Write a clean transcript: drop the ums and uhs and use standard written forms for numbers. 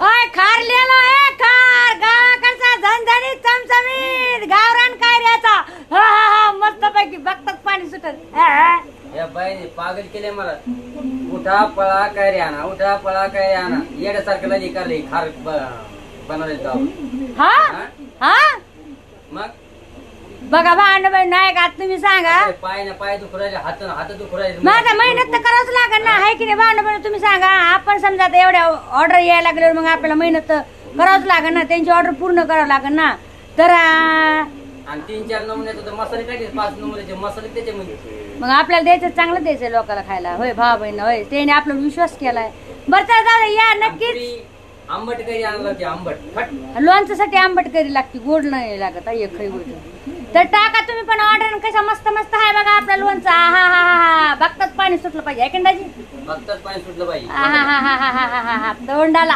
ओय खारलेला आहे खार गावाकडचा झणझणीत चमचमीत गावरान कायऱ्याचा हा हा हा मस्त पैकी बघतात पाणी सुटत या बाईने पागल केले मला. उठा पळा काय रे आणा, उठा पळा काय रे आणा. येड्यासारखं लगी करले खार बनवले जाऊ. हा हा मग बघा भांडबाई नाही का तुम्ही सांगा पाय ना पाय दुखू राहिले, हात दुखू राहिले. माझा मेहनत तर करावंच लागेल ना आहे की नाही भांडबाई तुम्ही सांगा. आपण समजा आता एवढ्या ऑर्डर यायला लागल्यावर मग आपल्याला मेहनत तर करावंच लागेल ना. त्यांची ऑर्डर पूर्ण करावं लागेल ना. तर आणि 3-4 नमुन्याचे तर मसाले टाकले, 5 नमुन्याचे मसाले त्याच्यामध्ये. मग आपल्याला द्यायचं चांगलं द्यायचं लोकांना खायला. होय भाव बहीण होय त्याने आपला विश्वास केलाय. बरं तर दादा या नक्कीच. आंबट काही आणलं होते, आंबट फट. लोणच्यासाठी आंबट करी लागते गोड नाही लागत एक खरी गोष्ट. तर टाका तुम्ही पण ऑर्डर कशा मस्त मस्त आहे बघा आपला लोणचा. हा हा हा बघतात पाणी सुटलं पाहिजे ऐकंदाजी फक्तच पाणी सुटलं पाहिजे. हा हा हा हा हा हा तोंडाला